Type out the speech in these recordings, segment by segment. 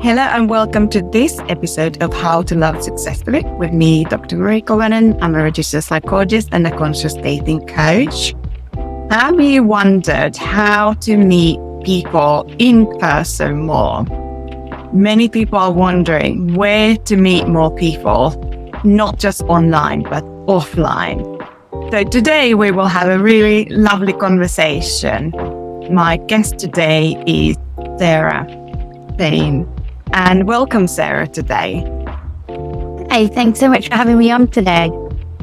Hello and welcome to this episode of How to Love Successfully with me, Dr. Kovanen. I'm a registered psychologist and a conscious dating coach. Have you wondered how to meet people in person more? Many people are wondering where to meet more people, not just online, but offline. So today we will have a really lovely conversation. My guest today is Sarah Payne. And welcome, Sarah, today. Hey, thanks so much for having me on today.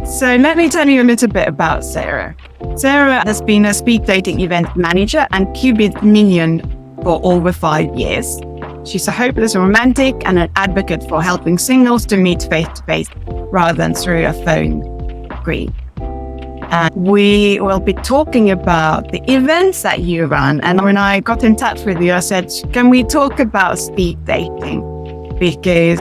So let me tell you a little bit about Sarah. Sarah has been a speed dating event manager and qubit minion for over 5 years. She's a hopeless romantic and an advocate for helping singles to meet face-to-face rather than through a phone screen. And we will be talking about the events that you run. And when I got in touch with you, I said, can we talk about speed dating? Because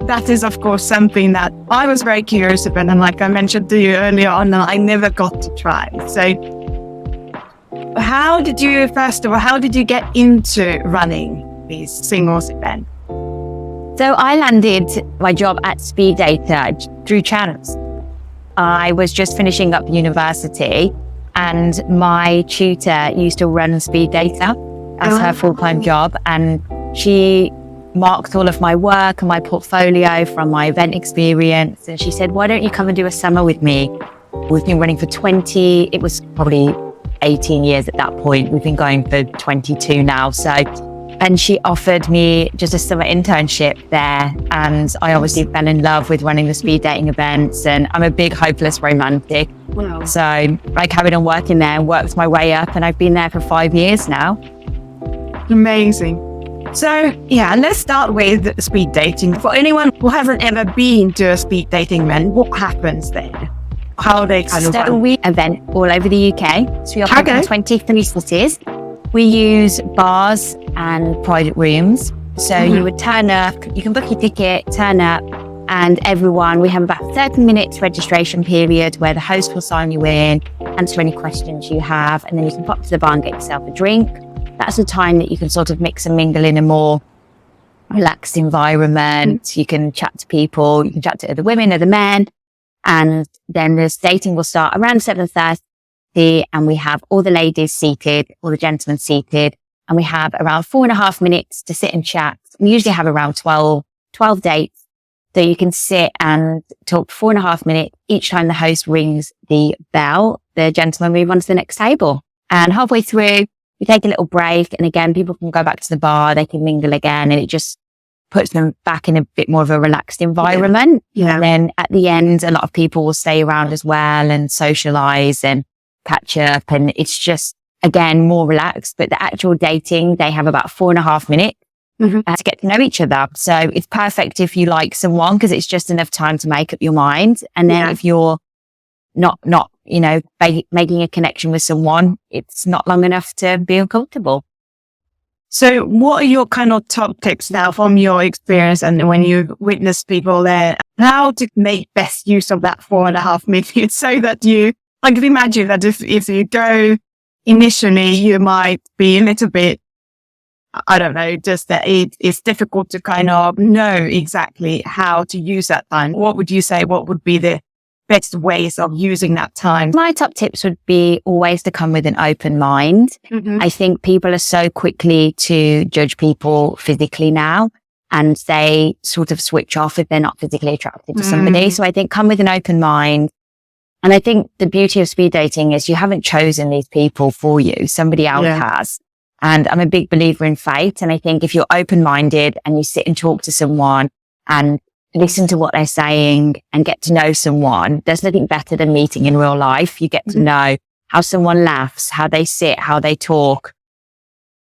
that is, of course, something that I was very curious about. And like I mentioned to you earlier on, I never got to try. So how did you get into running these singles events? So I landed my job at Speed Data through chance. I was just finishing up university and my tutor used to run Speed Data as her full-time job, and she marked all of my work and my portfolio from my event experience, and she said, why don't you come and do a summer with me? We've been running for it was probably 18 years at that point. We've been going for 22 now. And she offered me just a summer internship there. And I obviously fell in love with running the speed dating events. And I'm a big hopeless romantic. Wow. So I carried on working there and worked my way up. And I've been there for 5 years now. Amazing. So yeah, let's start with speed dating. For anyone who hasn't ever been to a speed dating event, what happens there? How they kind of run? We event all over the UK. So we operate in 23 cities. We use bars and private rooms. So you would turn up, you can book your ticket, turn up, and we have about 30 minutes registration period where the host will sign you in, answer any questions you have, and then you can pop to the bar and get yourself a drink. That's the time that you can sort of mix and mingle in a more relaxed environment. You can chat to people, you can chat to other women, other men, and then the dating will start around 7:30. And we have all the ladies seated, all the gentlemen seated, and we have around 4.5 minutes to sit and chat. We usually have around 12 dates. So you can sit and talk for 4.5 minutes. Each time the host rings the bell, the gentlemen move on to the next table. And halfway through, we take a little break. And again, people can go back to the bar, they can mingle again, and it just puts them back in a bit more of a relaxed environment. Yeah. And then at the end, a lot of people will stay around as well and socialize and catch up, and it's just, again, more relaxed. But the actual dating, they have about 4.5 minutes to get to know each other. So it's perfect if you like someone, because it's just enough time to make up your mind. And then if you're not making a connection with someone, it's not long enough to be uncomfortable. So what are your kind of top tips now from your experience and when you witness people there, how to make best use of that 4.5 minutes so that I can imagine that if you go initially, you might be a little bit, I don't know, just that it's difficult to kind of know exactly how to use that time. What would you say? What would be the best ways of using that time? My top tips would be always to come with an open mind. I think people are so quickly to judge people physically now, and they sort of switch off if they're not physically attracted to somebody. So I think come with an open mind. And I think the beauty of speed dating is you haven't chosen these people for you. Somebody else has. And I'm a big believer in fate. And I think if you're open-minded and you sit and talk to someone and listen to what they're saying and get to know someone, there's nothing better than meeting in real life. You get to know how someone laughs, how they sit, how they talk.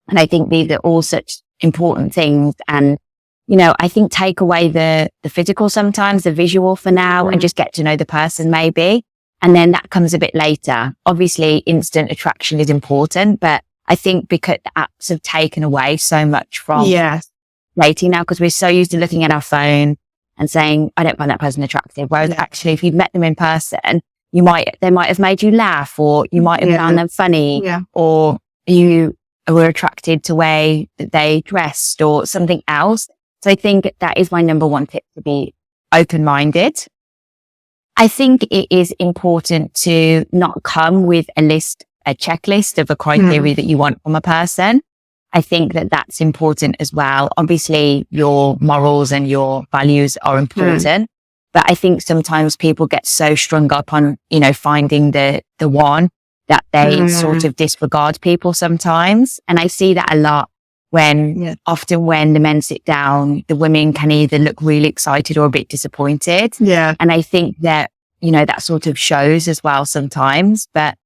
And I think these are all such important things. And, I think take away the physical sometimes, the visual for now, and just get to know the person maybe. And then that comes a bit later. Obviously, instant attraction is important, but I think because the apps have taken away so much from dating now, because we're so used to looking at our phone and saying, I don't find that person attractive. Whereas actually, if you've met them in person, they might have made you laugh, or you might have found them funny, or you were attracted to the way that they dressed or something else. So I think that is my number one tip, to be open-minded. I think it is important to not come with a checklist of a criteria that you want from a person. I think that that's important as well. Obviously, your morals and your values are important, but I think sometimes people get so strung up on, finding the one that they sort of disregard people sometimes. And I see that a lot often when the men sit down, the women can either look really excited or a bit disappointed. Yeah. And I think that, that sort of shows as well sometimes, but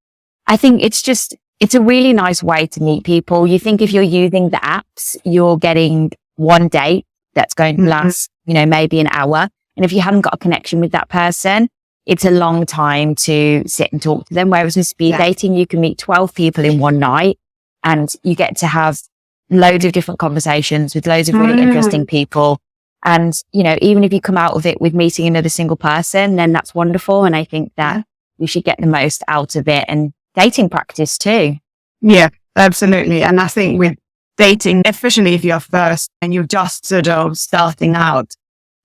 I think it's a really nice way to meet people. You think if you're using the apps, you're getting one date that's going to last, maybe an hour. And if you haven't got a connection with that person, it's a long time to sit and talk to them. Whereas with speed dating, you can meet 12 people in one night and you get to have loads of different conversations with loads of really interesting people. And, even if you come out of it with meeting another single person, then that's wonderful. And I think that you should get the most out of it, and dating practice too. Yeah, absolutely. And I think with dating, especially if you're first and you're just sort of starting out,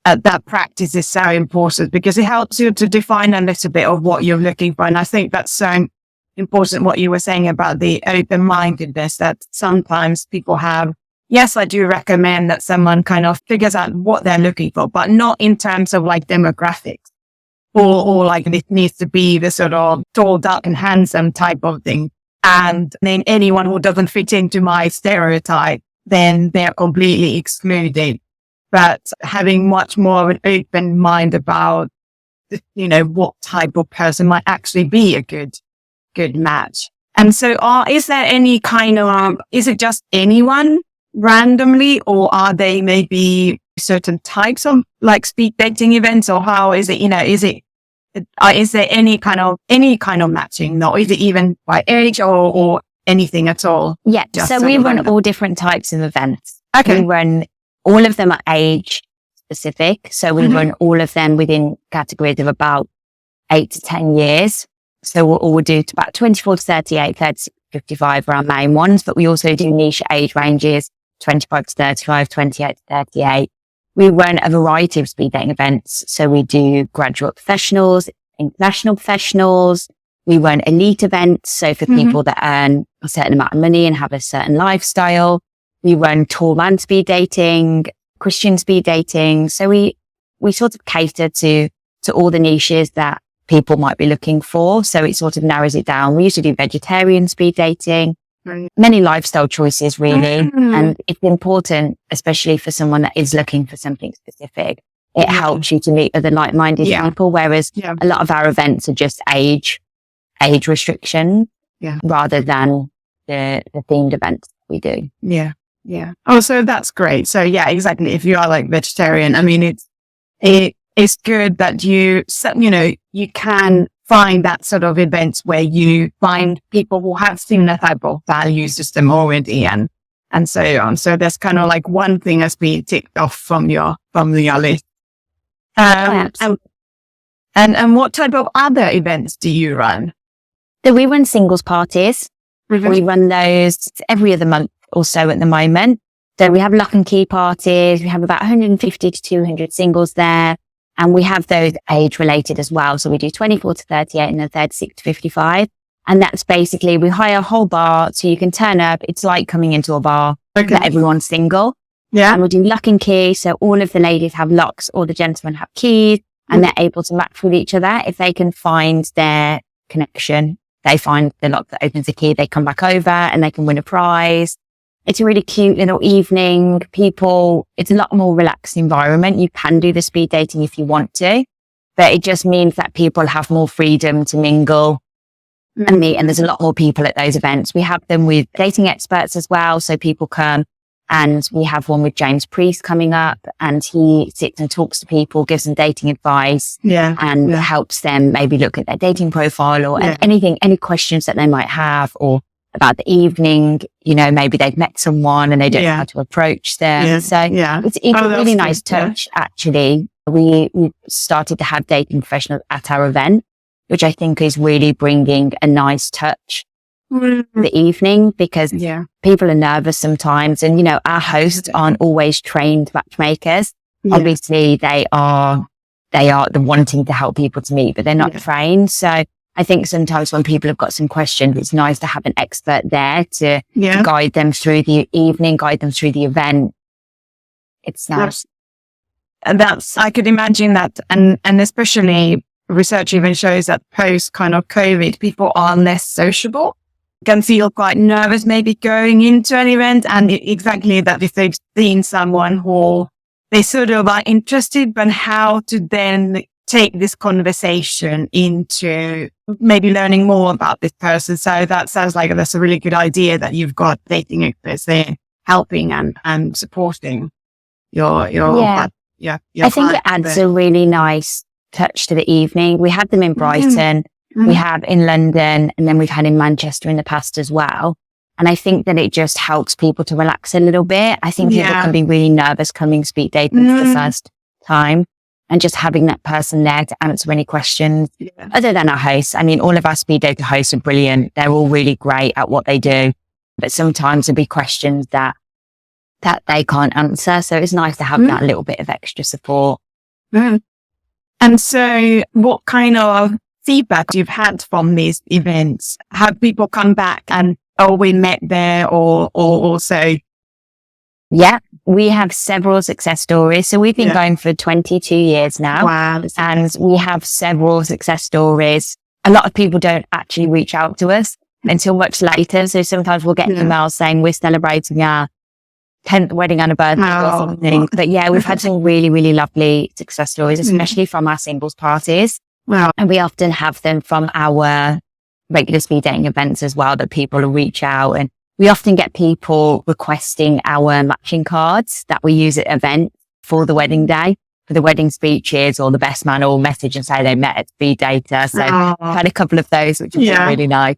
that practice is so important because it helps you to define a little bit of what you're looking for. And I think that's so important what you were saying about the open-mindedness that sometimes people have. Yes, I do recommend that someone kind of figures out what they're looking for, but not in terms of like demographics or like it needs to be the sort of tall, dark and handsome type of thing. And then anyone who doesn't fit into my stereotype, then they're completely excluded. But having much more of an open mind about, what type of person might actually be a good match. And so is there any kind of, is it just anyone randomly, or are they maybe certain types of like speed dating events, or how is it, is there any kind of matching? No, is it even by age or anything at all? Yeah. So we run all different types of events. Okay. We run all of them are age specific. So we run all of them within categories of about 8 to 10 years. So we'll do to about 24 to 38, 30 to 55 are our main ones, but we also do niche age ranges, 25 to 35, 28 to 38. We run a variety of speed dating events. So we do graduate professionals, international professionals. We run elite events. So for people that earn a certain amount of money and have a certain lifestyle. We run tall man speed dating, Christian speed dating. So we sort of cater to all the niches that people might be looking for. So it sort of narrows it down. We used to do vegetarian speed dating, many lifestyle choices really. And it's important, especially for someone that is looking for something specific. It helps you to meet other like-minded people, whereas a lot of our events are just age restriction rather than the themed events we do. Yeah. Yeah. Oh, so that's great. So yeah, exactly. If you are like vegetarian, I mean, it's good that you can find that sort of events where you find people who have similar type of value system already and so on. So that's kind of like one thing that's being ticked off from your list. And what type of other events do you run? So we run singles parties. We run those every other month or so at the moment. So we have lock and key parties. We have about 150 to 200 singles there. And we have those age related as well. So we do 24 to 38 and then 36 to 55. And that's basically, we hire a whole bar so you can turn up. It's like coming into a bar that everyone's single. Yeah. And we do lock and key. So all of the ladies have locks, all the gentlemen have keys, and they're able to match with each other. If they can find their connection, they find the lock that opens the key, they come back over and they can win a prize. It's a really cute little evening. It's a lot more relaxed environment. You can do the speed dating if you want to, but it just means that people have more freedom to mingle and meet. And there's a lot more people at those events. We have them with dating experts as well. So people come, and we have one with James Priest coming up, and he sits and talks to people, gives them dating advice and helps them maybe look at their dating profile or any questions that they might have, or about the evening, maybe they've met someone and they don't know how to approach them. So it's a really nice touch, actually. We started to have dating professionals at our event, which I think is really bringing a nice touch the evening, because people are nervous sometimes. And, you know, our hosts aren't always trained matchmakers. Obviously they are the wanting to help people to meet, but they're not trained. So I think sometimes when people have got some questions, it's nice to have an expert there to guide them through the evening, guide them through the event. It's nice. And I could imagine that. And especially research even shows that post kind of COVID, people are less sociable, can feel quite nervous maybe going into an event. And exactly that, if they've seen someone who they sort of are interested, but how to then take this conversation into maybe learning more about this person. So that sounds like that's a really good idea, that you've got dating experts there helping and supporting your I think it adds a really nice touch to the evening. We had them in Brighton, we have in London, and then we've had in Manchester in the past as well. And I think that it just helps people to relax a little bit. I think people can be really nervous coming speed dating for the first time. And just having that person there to answer any questions. Other than our hosts, I mean, all of our speed dating hosts are brilliant. They're all really great at what they do. But sometimes there'll be questions that they can't answer. So it's nice to have that little bit of extra support. And so what kind of feedback you've had from these events? Have people come back and, we met there, or also? Yeah, we have several success stories. So we've been going for 22 years now. Wow. And we have several success stories. A lot of people don't actually reach out to us until much later. So sometimes we'll get emails saying we're celebrating our 10th wedding anniversary or something. But yeah, we've had some really, really lovely success stories, especially from our singles parties. Wow. And we often have them from our regular speed dating events as well, that people will reach out. And we often get people requesting our matching cards that we use at events for the wedding day, for the wedding speeches, or the best man will message and say they met at Speed Data. So I've had a couple of those, which is really nice.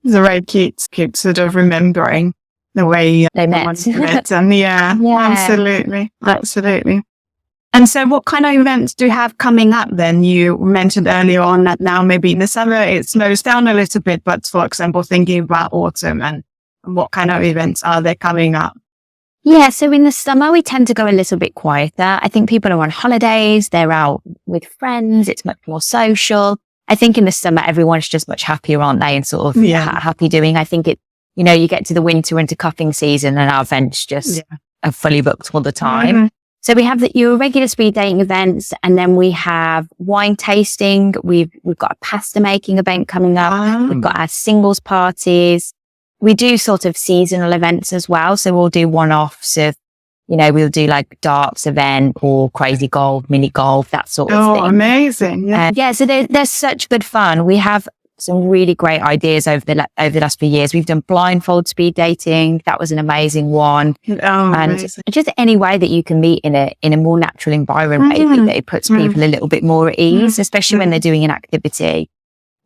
It's a very cute sort of remembering the way they met. Them. Absolutely. And so what kind of events do you have coming up then? You mentioned earlier on that now maybe in the summer it slows down a little bit, but for example, thinking about autumn and what kind of events are there coming up? Yeah, so in the summer, we tend to go a little bit quieter. I think people are on holidays, they're out with friends, it's much more social. I think in the summer, everyone's just much happier, aren't they? And sort of happy doing. I think you get to the winter into cuffing season and our events just are fully booked all the time. So we have your regular speed dating events, and then we have wine tasting. We've got a pasta making event coming up. We've got our singles parties. We do sort of seasonal events as well. So we'll do one-offs of, we'll do like darts event or crazy golf, mini golf, that sort of thing. Oh, amazing. So there's such good fun. We have some really great ideas over the last few years. We've done blindfold speed dating. That was an amazing one. And just any way that you can meet in a more natural environment, that it puts people a little bit more at ease, especially when they're doing an activity.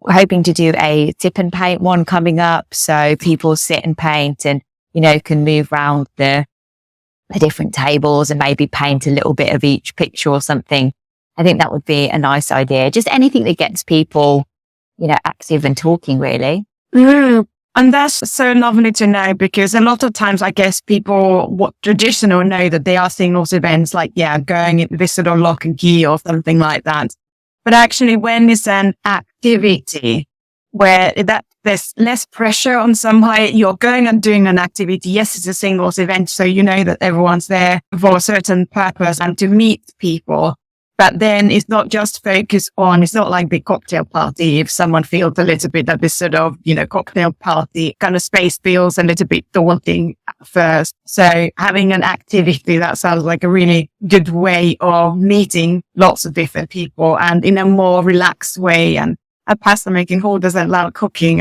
We're hoping to do a tip and paint one coming up. So people sit and paint and, can move around the different tables and maybe paint a little bit of each picture or something. I think that would be a nice idea. Just anything that gets people, active and talking, really. And that's so lovely to know, because a lot of times I guess people traditional know that they are seeing those events like, going in this sort of lock and key or something like that. But actually, when it's an activity where there's less pressure on somehow, you're going and doing an activity. Yes, it's a singles event, so you know that everyone's there for a certain purpose and to meet people. But then it's not just focused on, it's not like the cocktail party. If someone feels a little bit that this sort of, cocktail party kind of space feels a little bit daunting at first. So having an activity, that sounds like a really good way of meeting lots of different people and in a more relaxed way. And a pasta making hall doesn't allow cooking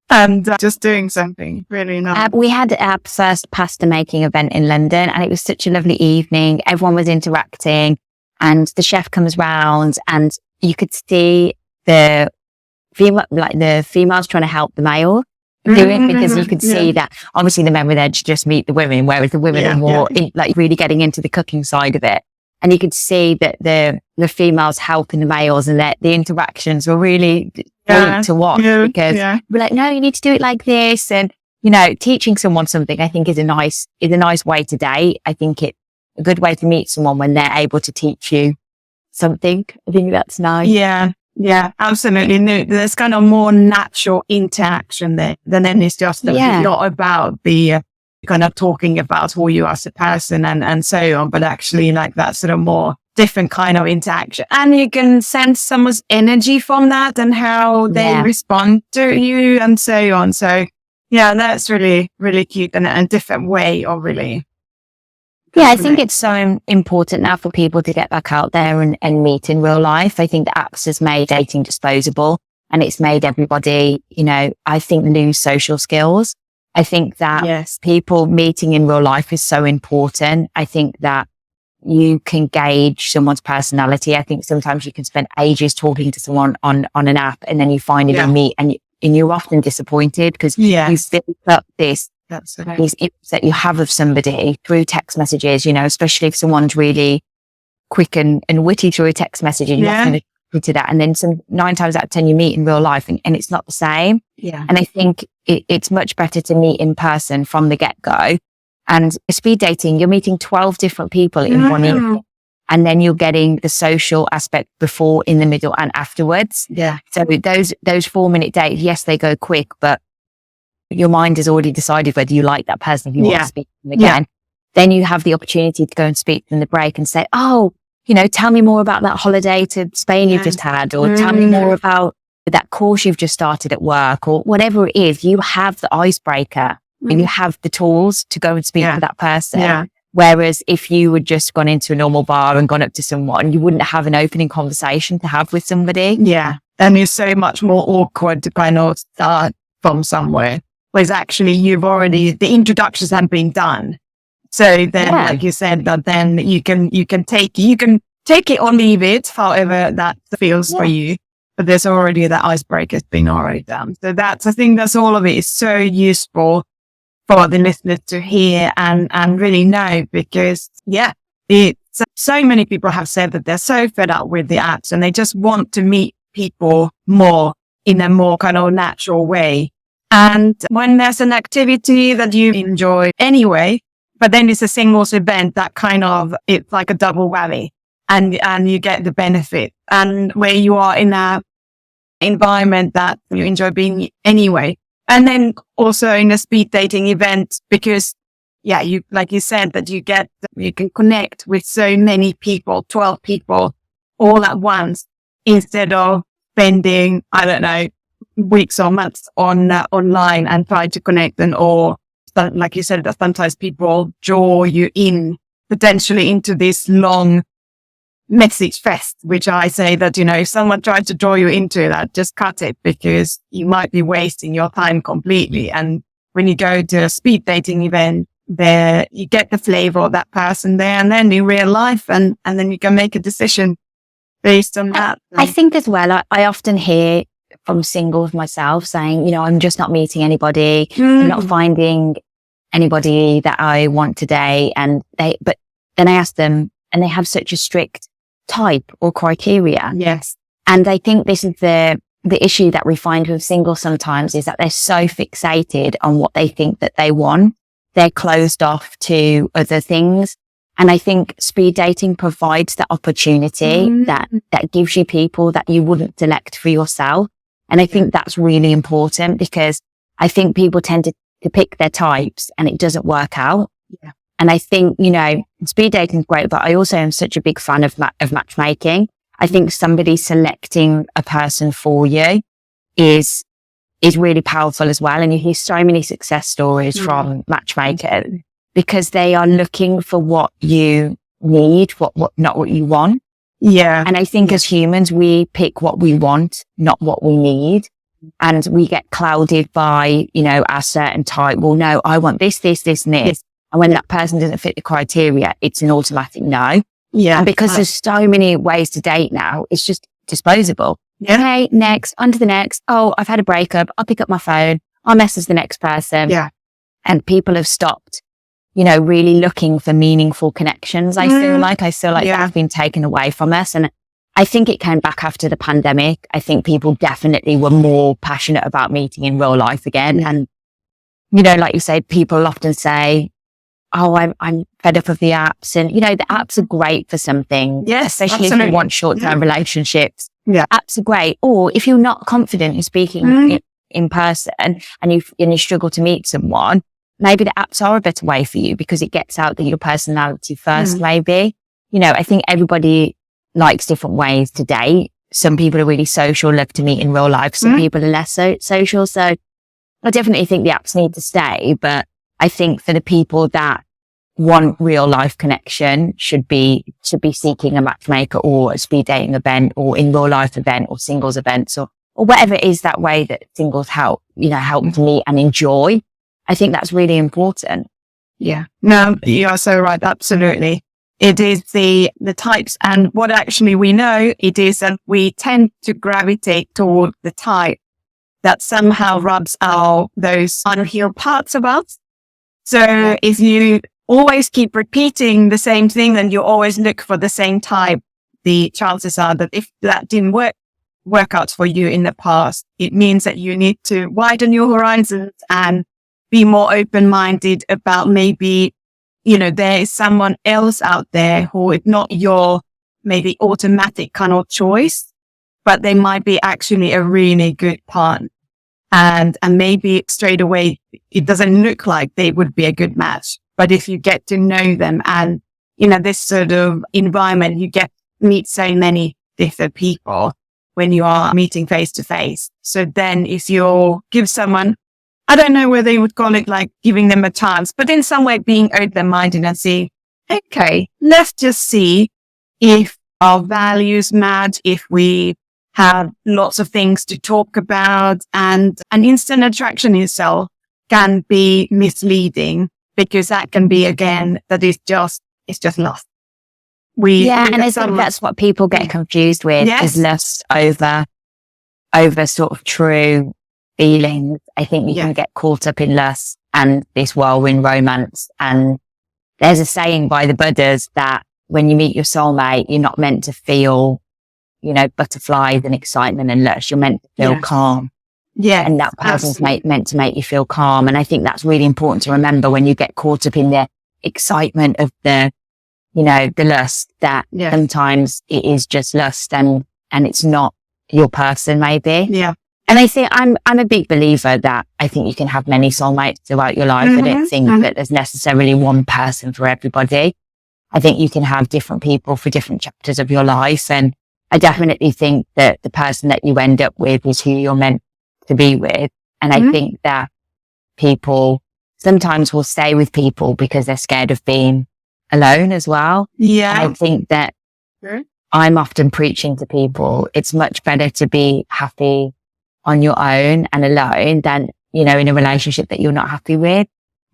and just doing something really nice. We had our first pasta making event in London, and it was such a lovely evening. Everyone was interacting, and the chef comes round, and you could see the females trying to help the male do it, because you could see that obviously the men were there to just meet the women, whereas the women are more really getting into the cooking side of it. And you could see that the females helping the males, and that the interactions were really point to watch because we're like, no, you need to do it like this. And, teaching someone something, I think is a nice way to date. I think it's a good way to meet someone when they're able to teach you something. I think that's nice. Yeah, absolutely. No, there's kind of more natural interaction there than then it's just not about the kind of talking about who you are as a person and so on, but actually like that sort of more different kind of interaction. And you can sense someone's energy from that and how they respond to you and so on. So yeah, that's really, really cute and a different way of really. Yeah, I think it's so important now for people to get back out there and meet in real life. I think the apps has made dating disposable and it's made everybody, I think lose social skills. I think that people meeting in real life is so important. I think that you can gauge someone's personality. I think sometimes you can spend ages talking to someone on an app and then you find it in meet and you're often disappointed because you've built up these images that you have of somebody through text messages, especially if someone's really quick and witty through a text message and you're often to that. And then 9 times out of 10 you meet in real life and it's not the same. Yeah. And I think it's much better to meet in person from the get-go. And speed dating, you're meeting 12 different people in one evening. And then you're getting the social aspect before, in the middle and afterwards. Yeah. So those 4-minute dates, yes, they go quick, but your mind has already decided whether you like that person, if you want to speak to them again. Yeah. Then you have the opportunity to go and speak to them in the break and say, oh, tell me more about that holiday to Spain you've just had, or tell me more about that course you've just started at work, or whatever it is. You have the icebreaker and you have the tools to go and speak to that person. Yeah. Whereas if you had just gone into a normal bar and gone up to someone, you wouldn't have an opening conversation to have with somebody. Yeah. And it's so much more awkward to kind of start from somewhere. Whereas actually the introductions have been done. So then, like you said, but then you can take it or leave it, however that feels for you. But there's already that icebreaker's been already done. So I think that's all of it is so useful for the listeners to hear and really know because so many people have said that they're so fed up with the apps and they just want to meet people more in a more kind of natural way. And when there's an activity that you enjoy anyway, but then it's a singles event that kind of, it's like a double whammy and you get the benefit and where you are in a environment that you enjoy being anyway. And then also in a speed dating event, because you, like you said, that you can connect with so many people, 12 people all at once instead of spending, I don't know, weeks or months online and try to connect and or like you said, that sometimes people draw you in potentially into this long message fest, which I say that, if someone tries to draw you into that, just cut it because you might be wasting your time completely. And when you go to a speed dating event, there you get the flavor of that person there and then in real life and then you can make a decision based on that. I think as well, I often hear from singles myself saying, I'm just not meeting anybody. I'm not finding anybody that I want today. But then I ask them and they have such a strict type or criteria. Yes. And I think this is the issue that we find with singles sometimes is that they're so fixated on what they think that they want. They're closed off to other things. And I think speed dating provides that opportunity that gives you people that you wouldn't select for yourself. And I think that's really important because I think people tend to pick their types and it doesn't work out. Yeah. And I think, speed dating is great, but I also am such a big fan of matchmaking. I think somebody selecting a person for you is really powerful as well. And you hear so many success stories from matchmakers because they are looking for what you need, what not what you want. Yeah. And I think as humans, we pick what we want, not what we need. And we get clouded by, our certain type. Well, no, I want this, and this. And when that person doesn't fit the criteria, it's an automatic no. Yeah. And because there's so many ways to date now, it's just disposable. Yeah. Okay, next, on to the next. Oh, I've had a breakup. I'll pick up my phone. I'll message the next person. Yeah. And people have stopped, really looking for meaningful connections. I feel like that's been taken away from us. And I think it came back after the pandemic. I think people definitely were more passionate about meeting in real life again. And, you know, like you said, people often say, oh, I'm fed up of the apps. And, you know, the apps are great for something. Yes, especially absolutely. if you want short-term relationships. Yeah. Apps are great. Or if you're not confident in speaking in person and you struggle to meet someone, maybe the apps are a better way for you because it gets out your personality first, maybe. You know, I think everybody likes different ways to date. Some people are really social, love to meet in real life. Some people are less social. So I definitely think the apps need to stay. But I think for the people that want real life connection should be seeking a matchmaker or a speed dating event or in real life event or singles events or whatever it is that way that singles help to meet and enjoy. I think that's really important. Yeah. No, you are so right. Absolutely. It is the types, and what actually we know it is that we tend to gravitate toward the type that somehow rubs out those unhealed parts of us. So if you always keep repeating the same thing and you always look for the same type, the chances are that if that didn't work out for you in the past, it means that you need to widen your horizons and be more open-minded about maybe, you know, there is someone else out there who is not your maybe automatic kind of choice, but they might be actually a really good partner. And maybe straight away, it doesn't look like they would be a good match. But if you get to know them and, you know, this sort of environment, you meet so many different people when you are meeting face to face. So then if you give someone, I don't know whether you would call it like giving them a chance, but in some way being open-minded and see, okay, let's just see if our values match, if we have lots of things to talk about, and an instant attraction itself can be misleading because that can be, again, it's just lust. And I think that's what people get confused with is lust over sort of true feelings. I think you can get caught up in lust and this whirlwind romance. And there's a saying by the Buddhas that when you meet your soulmate, you're not meant to feel, you know, butterflies and excitement and lust. You're meant to feel calm. Yeah. And that person's meant to make you feel calm. And I think that's really important to remember when you get caught up in the excitement of the, you know, the lust, that sometimes it is just lust and it's not your person maybe. Yeah. And I think I'm a big believer that I think you can have many soulmates throughout your life. I don't think that there's necessarily one person for everybody. I think you can have different people for different chapters of your life. And I definitely think that the person that you end up with is who you're meant to be with. And I think that people sometimes will stay with people because they're scared of being alone as well. Yeah. And I think that I'm often preaching to people, it's much better to be happy on your own and alone than, you know, in a relationship that you're not happy with.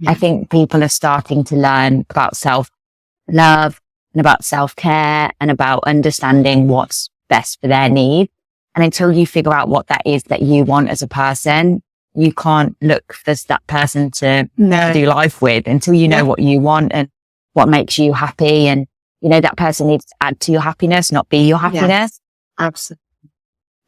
I think people are starting to learn about self-love and about self-care and about understanding what's best for their needs. And until you figure out what that is that you want as a person, you can't look for that person to do life with until you know what you want and what makes you happy. And, you know, that person needs to add to your happiness, not be your happiness. Absolutely.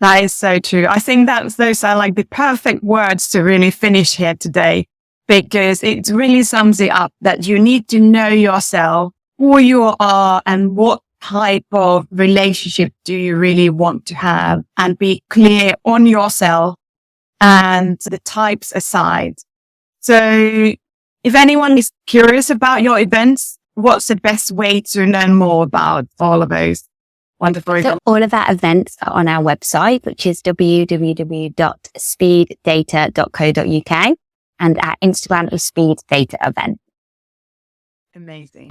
That is so true. I think those are like the perfect words to really finish here today, because it really sums it up that you need to know yourself, who you are and what type of relationship do you really want to have, and be clear on yourself and the types aside. So if anyone is curious about your events, what's the best way to learn more about all of those wonderful events? So all of our events are on our website, which is www.speeddata.co.uk, and our Instagram is Speed Data Event. Amazing.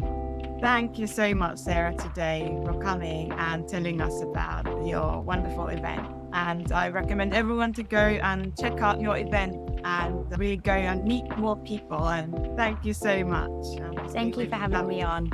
Thank you so much, Sarah, today for coming and telling us about your wonderful event. And I recommend everyone to go and check out your event and really go and meet more people. And thank you so much. Thank you for having me on.